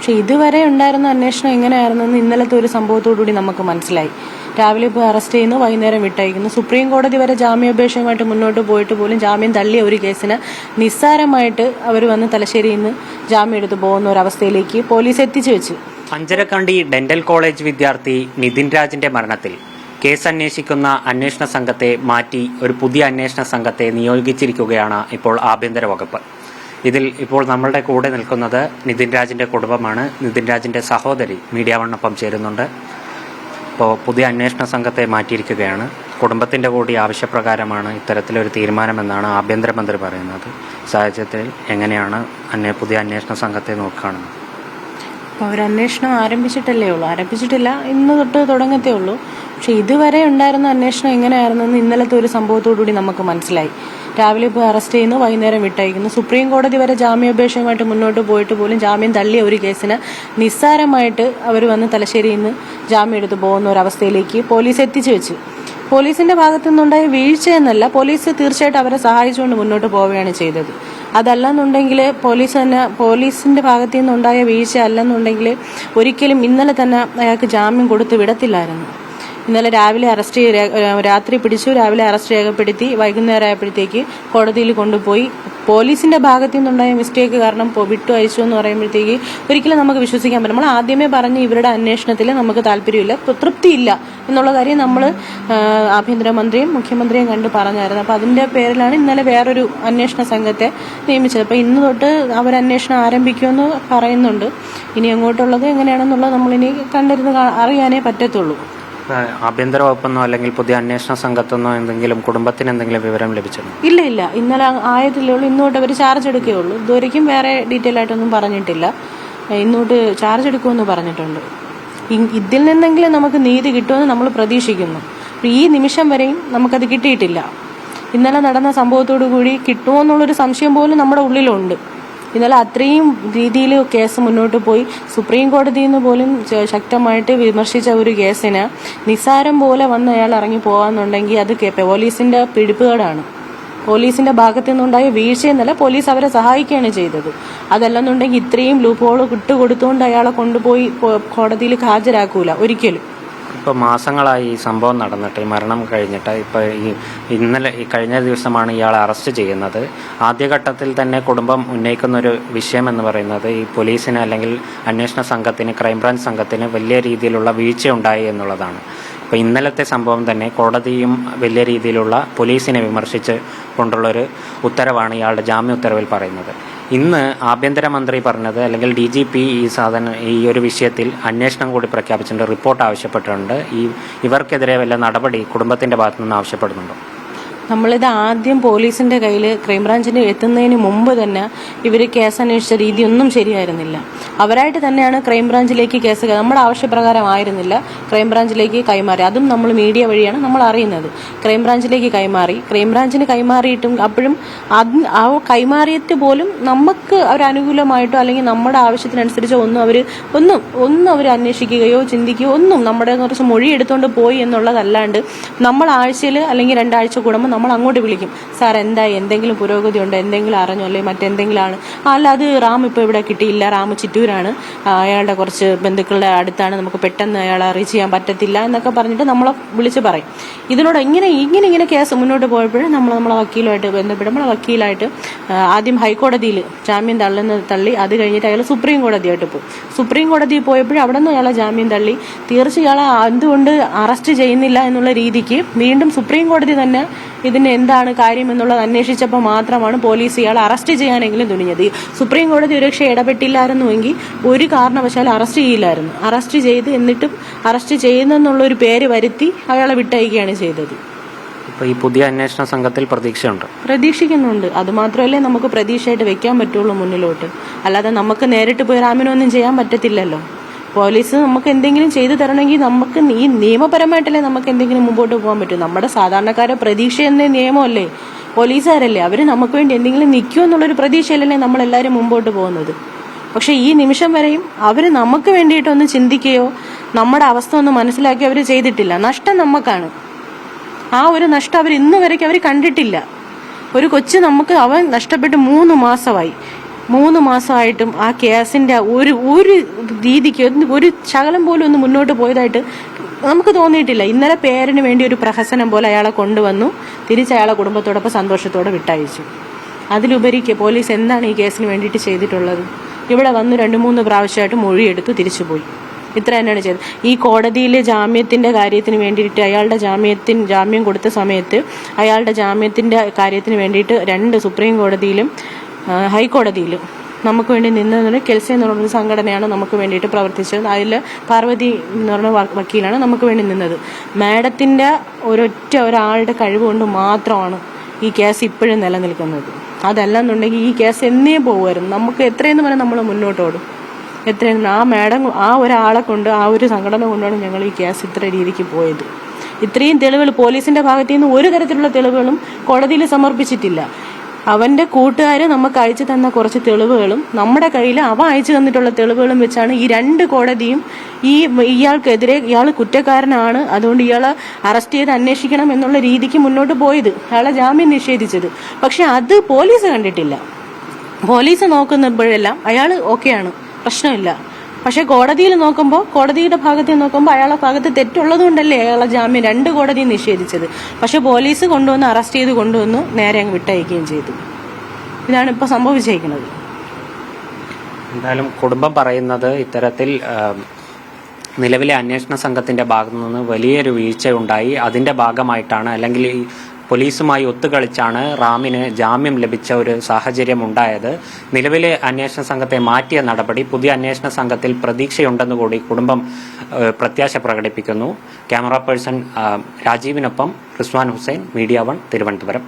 പക്ഷെ ഇതുവരെ ഉണ്ടായിരുന്ന അന്വേഷണം എങ്ങനെയായിരുന്നെന്ന് ഇന്നലത്തെ ഒരു സംഭവത്തോടുകൂടി നമുക്ക് മനസ്സിലായി. രാവിലെ പോയി അറസ്റ്റ് ചെയ്യുന്നു, വൈകുന്നേരം വിട്ടയക്കുന്നു. സുപ്രീം കോടതി വരെ ജാമ്യാപേക്ഷയുമായിട്ട് മുന്നോട്ട് പോയിട്ട് പോലും ജാമ്യം തള്ളിയ ഒരു കേസിന് നിസ്സാരമായിട്ട് അവർ വന്ന് തലശ്ശേരിയിൽ നിന്ന് ജാമ്യം എടുത്ത് പോകുന്ന ഒരവസ്ഥയിലേക്ക് പോലീസ് എത്തിച്ചു വെച്ചു. അഞ്ചരക്കണ്ടി ഡെന്റൽ കോളേജ് വിദ്യാർത്ഥി നിതിൻ രാജിന്റെ മരണത്തിൽ കേസ് അന്വേഷിക്കുന്ന അന്വേഷണ സംഘത്തെ മാറ്റി ഒരു പുതിയ അന്വേഷണ സംഘത്തെ നിയോഗിച്ചിരിക്കുകയാണ് ഇപ്പോൾ ആഭ്യന്തര വകുപ്പ്. ഇതിൽ ഇപ്പോൾ നമ്മളുടെ കൂടെ നിൽക്കുന്നത് നിതിൻ രാജിന്റെ കുടുംബമാണ്. നിതിൻ രാജിന്റെ സഹോദരി മീഡിയ വണ്ണൊപ്പം ചേരുന്നുണ്ട്. ഇപ്പോൾ പുതിയ അന്വേഷണ സംഘത്തെ മാറ്റിയിരിക്കുകയാണ്. കുടുംബത്തിന്റെ കൂടി ആവശ്യപ്രകാരമാണ് ഇത്തരത്തിലൊരു തീരുമാനമെന്നാണ് ആഭ്യന്തരമന്ത്രി പറയുന്നത്. സാഹചര്യത്തിൽ എങ്ങനെയാണ് പുതിയ അന്വേഷണ സംഘത്തെ നോക്കുകയാണെന്ന്? അവരന്വേഷണം ആരംഭിച്ചിട്ടില്ല, ഇന്ന് തൊട്ട് തുടങ്ങത്തേ ഉള്ളൂ. പക്ഷെ ഇതുവരെ ഉണ്ടായിരുന്ന അന്വേഷണം എങ്ങനെയായിരുന്നെന്ന് ഇന്നലത്തെ ഒരു സംഭവത്തോടുകൂടി നമുക്ക് മനസ്സിലായി. രാവിലെ പോയി അറസ്റ്റ് ചെയ്യുന്നു, വൈകുന്നേരം വിട്ടയക്കുന്നു. സുപ്രീം കോടതി വരെ ജാമ്യാപേക്ഷയുമായിട്ട് മുന്നോട്ട് പോയിട്ട് പോലും ജാമ്യം തള്ളിയ ഒരു കേസിന് നിസ്സാരമായിട്ട് അവർ വന്ന് തലശ്ശേരിയിൽ നിന്ന് ജാമ്യം എടുത്ത് പോകുന്ന ഒരവസ്ഥയിലേക്ക് പോലീസ് എത്തിച്ചു വെച്ചു. പോലീസിന്റെ ഭാഗത്തു നിന്നുണ്ടായ വീഴ്ചയെന്നല്ല, പോലീസ് തീർച്ചയായിട്ടും അവരെ സഹായിച്ചുകൊണ്ട് മുന്നോട്ട് പോവുകയാണ് ചെയ്തത്. അതല്ലെന്നുണ്ടെങ്കിൽ പോലീസിന്റെ ഭാഗത്തു നിന്നുണ്ടായ വീഴ്ച അല്ലെന്നുണ്ടെങ്കിൽ ഒരിക്കലും ഇന്നലെ തന്നെ അയാൾക്ക് ജാമ്യം കൊടുത്ത് വിടത്തില്ലായിരുന്നു. ഇന്നലെ രാവിലെ രാത്രി പിടിച്ചു, രാവിലെ അറസ്റ്റ് രേഖപ്പെടുത്തി, വൈകുന്നേരം ആയപ്പോഴത്തേക്ക് കോടതിയിൽ കൊണ്ടുപോയി. പോലീസിന്റെ ഭാഗത്തു നിന്നുണ്ടായ മിസ്റ്റേക്ക് കാരണം വിട്ടു അയച്ചു എന്ന് പറയുമ്പോഴത്തേക്ക് ഒരിക്കലും നമുക്ക് വിശ്വസിക്കാൻ പറ്റും. നമ്മൾ ആദ്യമേ പറഞ്ഞ് ഇവരുടെ അന്വേഷണത്തിൽ നമുക്ക് താല്പര്യമില്ല, തൃപ്തിയില്ല എന്നുള്ള കാര്യം നമ്മൾ ആഭ്യന്തരമന്ത്രിയും മുഖ്യമന്ത്രിയും കണ്ട് പറഞ്ഞായിരുന്നു. അപ്പോൾ അതിന്റെ പേരിലാണ് ഇന്നലെ വേറൊരു അന്വേഷണ സംഘത്തെ നിയമിച്ചത്. അപ്പോൾ ഇന്ന് തൊട്ട് അവരന്വേഷണം ആരംഭിക്കുമെന്ന് പറയുന്നുണ്ട്. ഇനി അങ്ങോട്ടുള്ളത് എങ്ങനെയാണെന്നുള്ളത് നമ്മളിനി കണ്ടിരുന്ന് അറിയാനേ പറ്റത്തുള്ളൂ. ആഭ്യന്തര വകുപ്പെന്നോ അല്ലെങ്കിൽ പുതിയ അന്വേഷണ സംഘത്തെന്നോ എന്തെങ്കിലും കുടുംബത്തിന് എന്തെങ്കിലും വിവരം ലഭിച്ചിട്ടുണ്ടോ? ഇല്ല, ഇന്നലെ ആയതില്ലേ ഉള്ളൂ. ഇന്നോട്ട് അവർ ചാർജ് എടുക്കുകയുള്ളൂ. ഇതുവരെയ്ക്കും വേറെ ഡീറ്റെയിൽ ആയിട്ടൊന്നും പറഞ്ഞിട്ടില്ല. ഇന്നോട്ട് ചാർജ് എടുക്കുമെന്ന് പറഞ്ഞിട്ടുണ്ട്. ഇതിൽ നിന്നെങ്കിലും നമുക്ക് നീതി കിട്ടുമെന്ന് നമ്മൾ പ്രതീക്ഷിക്കുന്നു. ഈ നിമിഷം വരെയും നമുക്കത് കിട്ടിയിട്ടില്ല. ഇന്നലെ നടന്ന സംഭവത്തോടു കൂടി കിട്ടുമോ എന്നുള്ളൊരു സംശയം പോലും നമ്മുടെ ഉള്ളിലുണ്ട്. ഇന്നലെ അത്രയും രീതിയിൽ കേസ് മുന്നോട്ട് പോയി സുപ്രീം കോടതിയിൽ നിന്ന് പോലും ശക്തമായിട്ട് വിമർശിച്ച ഒരു കേസിന് നിസ്സാരം പോലെ വന്ന് അയാൾ ഇറങ്ങി പോകാന്നുണ്ടെങ്കിൽ അത് പോലീസിന്റെ പിടിപ്പുകേടാണ്. പോലീസിന്റെ ഭാഗത്തു നിന്നുണ്ടായ വീഴ്ചയെന്നല്ല, പോലീസ് അവരെ സഹായിക്കുകയാണ് ചെയ്തത്. അതല്ലെന്നുണ്ടെങ്കിൽ ഇത്രയും ലൂപ്പ് ഹോൾ കൊടുത്തുകൊണ്ട് അയാളെ കൊണ്ടുപോയി കോടതിയിൽ ഹാജരാക്കൂല ഒരിക്കലും. ഇപ്പോൾ മാസങ്ങളായി ഈ സംഭവം നടന്നിട്ട്, ഈ മരണം കഴിഞ്ഞിട്ട്, ഇപ്പോൾ ഈ കഴിഞ്ഞ ദിവസമാണ് ഇയാളെ അറസ്റ്റ് ചെയ്യുന്നത്. ആദ്യഘട്ടത്തിൽ തന്നെ കുടുംബം ഉന്നയിക്കുന്നൊരു വിഷയം എന്ന് പറയുന്നത് ഈ പോലീസിന് അല്ലെങ്കിൽ അന്വേഷണ സംഘത്തിന്, ക്രൈംബ്രാഞ്ച് സംഘത്തിന് വലിയ രീതിയിലുള്ള വീഴ്ചയുണ്ടായി എന്നുള്ളതാണ്. ഇപ്പോൾ ഇന്നലത്തെ സംഭവം തന്നെ കോടതിയും വലിയ രീതിയിലുള്ള പോലീസിനെ വിമർശിച്ച് കൊണ്ടുള്ളൊരു ഉത്തരവാണ് ഇയാളുടെ ജാമ്യ ഉത്തരവിൽ പറയുന്നത്. ഇന്ന് ആഭ്യന്തരമന്ത്രി പറഞ്ഞത്, അല്ലെങ്കിൽ DGP ഈ ഒരു വിഷയത്തിൽ അന്വേഷണം കൂടി പ്രഖ്യാപിച്ചിട്ടുണ്ട്, റിപ്പോർട്ട് ആവശ്യപ്പെട്ടിട്ടുണ്ട്. ഇവർക്കെതിരെ വല്ല നടപടി കുടുംബത്തിന്റെ ഭാഗത്തു നിന്ന് ആവശ്യപ്പെടുന്നുണ്ടോ? നമ്മളിത് ആദ്യം പോലീസിന്റെ കയ്യിൽ ക്രൈംബ്രാഞ്ചിന് എത്തുന്നതിന് മുമ്പ് തന്നെ ഇവർ കേസ് അന്വേഷിച്ച രീതിയൊന്നും ശരിയായിരുന്നില്ല. അവരായിട്ട് തന്നെയാണ് ക്രൈംബ്രാഞ്ചിലേക്ക് കേസ്, നമ്മുടെ ആവശ്യപ്രകാരം ആയിരുന്നില്ല, ക്രൈംബ്രാഞ്ചിലേക്ക് കൈമാറി. അതും നമ്മൾ മീഡിയ വഴിയാണ് നമ്മൾ അറിയുന്നത്. ക്രൈംബ്രാഞ്ചിലേക്ക് കൈമാറി. ക്രൈംബ്രാഞ്ചിന് കൈമാറിയിട്ടും അപ്പോഴും ആ കൈമാറിയിട്ട് പോലും നമുക്ക് അവരനുകൂലമായിട്ടോ അല്ലെങ്കിൽ നമ്മുടെ ആവശ്യത്തിനനുസരിച്ചോ ഒന്നും അവർ അന്വേഷിക്കുകയോ ചിന്തിക്കുകയോ ഒന്നും, നമ്മുടെ കുറച്ച് മൊഴി എടുത്തുകൊണ്ട് പോയി എന്നുള്ളതല്ലാണ്ട് നമ്മൾ ആഴ്ചയിൽ അല്ലെങ്കിൽ 2 ആഴ്ച കൂടുമ്പോൾ നമ്മൾ അങ്ങോട്ട് വിളിക്കും, സാർ എന്തായി, എന്തെങ്കിലും പുരോഗതി ഉണ്ടോ, എന്തെങ്കിലും അറിഞ്ഞോ, അല്ലെങ്കിൽ മറ്റെന്തെങ്കിലും ആണ്, അല്ല അത് റാം ഇപ്പോൾ ഇവിടെ കിട്ടിയില്ല, റാം ചിറ്റൂരാണ്, അയാളുടെ കുറച്ച് ബന്ധുക്കളുടെ അടുത്താണ്, നമുക്ക് പെട്ടെന്ന് അയാളെ റീച്ച് ചെയ്യാൻ പറ്റത്തില്ല എന്നൊക്കെ പറഞ്ഞിട്ട് നമ്മളെ വിളിച്ച് പറയും. ഇതിനോട് ഇങ്ങനെ കേസ് മുന്നോട്ട് പോയപ്പോഴും നമ്മളെ വക്കീലുമായിട്ട് ബന്ധപ്പെട്ട് നമ്മളെ വക്കീലായിട്ട് ആദ്യം ഹൈക്കോടതിയിൽ ജാമ്യം തള്ളി, അത് കഴിഞ്ഞിട്ട് അയാൾ സുപ്രീം കോടതിയായിട്ട് പോയി. സുപ്രീം കോടതിയിൽ പോയപ്പോഴും അവിടെ നിന്ന് അയാളെ ജാമ്യം തള്ളി. തീർച്ചയായും ഇയാളെ എന്തുകൊണ്ട് അറസ്റ്റ് ചെയ്യുന്നില്ല എന്നുള്ള രീതിക്ക് വീണ്ടും സുപ്രീം കോടതി തന്നെ ഇതിന് എന്താണ് കാര്യം എന്നുള്ളത് അന്വേഷിച്ചപ്പോൾ മാത്രമാണ് പോലീസ് ഇയാളെ അറസ്റ്റ് ചെയ്യാനെങ്കിലും തുനിഞ്ഞത്. സുപ്രീം കോടതി ഒരുപക്ഷെ ഇടപെട്ടില്ലായിരുന്നുവെങ്കിൽ ഒരു കാരണവശാലും അറസ്റ്റ് ചെയ്യില്ലായിരുന്നു. അറസ്റ്റ് ചെയ്ത് എന്നിട്ടും അറസ്റ്റ് ചെയ്യുന്നെന്നുള്ളൊരു പേര് വരുത്തി അയാളെ വിട്ടയക്കുകയാണ് ചെയ്തത്. ഇപ്പോൾ ഈ പുതിയ അന്വേഷണ സംഘത്തിൽ പ്രതീക്ഷിക്കുന്നുണ്ട്. അതുമാത്രമല്ലേ നമുക്ക് പ്രതീക്ഷയായിട്ട് വെക്കാൻ പറ്റുള്ളൂ മുന്നിലോട്ട്. അല്ലാതെ നമുക്ക് നേരിട്ട് പോയി റാമിനൊന്നും ചെയ്യാൻ പറ്റത്തില്ലല്ലോ. പോലീസ് നമുക്ക് എന്തെങ്കിലും ചെയ്തു തരണമെങ്കിൽ നമുക്ക് ഈ നിയമപരമായിട്ടല്ലേ നമുക്ക് എന്തെങ്കിലും മുമ്പോട്ട് പോകാൻ പറ്റും. നമ്മുടെ സാധാരണക്കാരെ പ്രതീക്ഷ എന്ന നിയമമല്ലേ, പോലീസുകാരല്ലേ, അവർ നമുക്ക് വേണ്ടി എന്തെങ്കിലും നിൽക്കുമോ എന്നുള്ളൊരു പ്രതീക്ഷയല്ലേ നമ്മളെല്ലാവരും മുമ്പോട്ട് പോകുന്നത്. പക്ഷെ ഈ നിമിഷം വരെയും അവർ നമുക്ക് വേണ്ടിയിട്ടൊന്ന് ചിന്തിക്കുകയോ നമ്മുടെ അവസ്ഥ ഒന്ന് മനസ്സിലാക്കിയോ അവർ ചെയ്തിട്ടില്ല. നഷ്ടം നമുക്കാണ്. ആ ഒരു നഷ്ടം അവർ ഇന്ന് വരയ്ക്ക് അവർ കണ്ടിട്ടില്ല. ഒരു കൊച്ചു അവൻ നഷ്ടപ്പെട്ട് 3 മാസമായി. 3 മാസമായിട്ടും ആ കേസിന്റെ ഒരു രീതിക്ക് ഒരു ശകലം പോലും ഒന്ന് മുന്നോട്ട് പോയതായിട്ട് നമുക്ക് തോന്നിയിട്ടില്ല. ഇന്നലെ പേരിന് വേണ്ടി ഒരു പ്രഹസനം പോലെ അയാളെ കൊണ്ടുവന്നു, തിരിച്ച് അയാളെ കുടുംബത്തോടൊപ്പം സന്തോഷത്തോടെ വിട്ടയച്ചു. അതിലുപരി പോലീസ് എന്താണ് ഈ കേസിന് വേണ്ടിയിട്ട് ചെയ്തിട്ടുള്ളത്? ഇവിടെ വന്ന് 2-3 പ്രാവശ്യമായിട്ട് മൊഴിയെടുത്തു തിരിച്ചുപോയി. ഇത്ര തന്നെയാണ് ചെയ്തത്. ഈ കോടതിയിലെ ജാമ്യത്തിന്റെ കാര്യത്തിന് വേണ്ടിയിട്ട് അയാളുടെ ജാമ്യം കൊടുത്ത സമയത്ത് അയാളുടെ ജാമ്യത്തിന്റെ കാര്യത്തിന് വേണ്ടിയിട്ട് 2 സുപ്രീം കോടതിയിലും ഹൈക്കോടതിയിലും നമുക്ക് വേണ്ടി നിന്നതിന് കെൽസി എന്ന് പറയുന്ന സംഘടനയാണ് നമുക്ക് വേണ്ടിയിട്ട് പ്രവർത്തിച്ചത്. അതിൽ പാർവതി എന്ന് പറയുന്ന വക്കീലാണ് നമുക്ക് വേണ്ടി നിന്നത്. മാഡത്തിന്റെ ഒരാളുടെ കഴിവ് കൊണ്ട് മാത്രമാണ് ഈ കേസ് ഇപ്പോഴും നിലനിൽക്കുന്നത്. അതല്ലെന്നുണ്ടെങ്കിൽ ഈ കേസ് എന്നേ പോകുമായിരുന്നു. നമുക്ക് എത്രയെന്ന് പറഞ്ഞാൽ നമ്മൾ മുന്നോട്ടോടും. എത്രയെന്ന് ആ മാഡം ഒരാളെ കൊണ്ട് ഒരു സംഘടന കൊണ്ടാണ് ഞങ്ങൾ ഈ കേസ് ഇത്ര രീതിക്ക് പോയത്. ഇത്രയും തെളിവുകൾ പോലീസിന്റെ ഭാഗത്തു നിന്ന് ഒരു തരത്തിലുള്ള തെളിവുകളും കോടതിയിൽ സമർപ്പിച്ചിട്ടില്ല. അവന്റെ കൂട്ടുകാർ നമുക്ക് അയച്ചു തന്ന കുറച്ച് തെളിവുകളും നമ്മുടെ കയ്യിൽ അയച്ചു തന്നിട്ടുള്ള തെളിവുകളും വെച്ചാണ് ഈ 2 കോടതിയും ഇയാൾക്കെതിരെ ഇയാൾ കുറ്റക്കാരനാണ്, അതുകൊണ്ട് ഇയാളെ അറസ്റ്റ് ചെയ്ത് അന്വേഷിക്കണം എന്നുള്ള രീതിക്ക് മുന്നോട്ട് പോയത്, അയാളെ ജാമ്യം നിഷേധിച്ചത്. പക്ഷെ അത് പോലീസ് കണ്ടിട്ടില്ല. പോലീസ് നോക്കുന്നപ്പോഴെല്ലാം അയാൾ ഓക്കെയാണ്, പ്രശ്നമില്ല. പക്ഷെ കോടതിയിൽ നോക്കുമ്പോൾ, കോടതിയുടെ ഭാഗത്ത് നോക്കുമ്പോൾ അയാളെ ഭാഗത്ത് തെറ്റുള്ളത് കൊണ്ടല്ലേ അയാളെ ജാമ്യം 2 കോടതിയും നിഷേധിച്ചത്. പക്ഷെ പോലീസ് കൊണ്ടുവന്ന് അറസ്റ്റ് ചെയ്ത് കൊണ്ടുവന്ന് നേരെ അങ്ങ് വിട്ടയക്കുകയും ചെയ്തു. ഇതാണ് ഇപ്പോൾ സംഭവിച്ചിരിക്കുന്നത്. എന്തായാലും കുടുംബം പറയുന്നത് ഇത്തരത്തിൽ നിലവിലെ അന്വേഷണ സംഘത്തിന്റെ ഭാഗത്തു നിന്ന് വലിയൊരു വീഴ്ചയുണ്ടായി. അതിന്റെ ഭാഗമായിട്ടാണ്, അല്ലെങ്കിൽ ഈ പോലീസുമായി ഒത്തുകളിച്ചാണ് റാമിന് ജാമ്യം ലഭിച്ച ഒരു സാഹചര്യം ഉണ്ടായത്. നിലവിലെ അന്വേഷണ സംഘത്തെ മാറ്റിയ നടപടി പുതിയ അന്വേഷണ സംഘത്തിൽ പ്രതീക്ഷയുണ്ടെന്ന് കൂടി കുടുംബം പ്രത്യാശ പ്രകടിപ്പിക്കുന്നു. ക്യാമറ പേഴ്സൺ രാജീവിനൊപ്പം റിസ്വാൻ ഹുസൈൻ, മീഡിയ 1, തിരുവനന്തപുരം.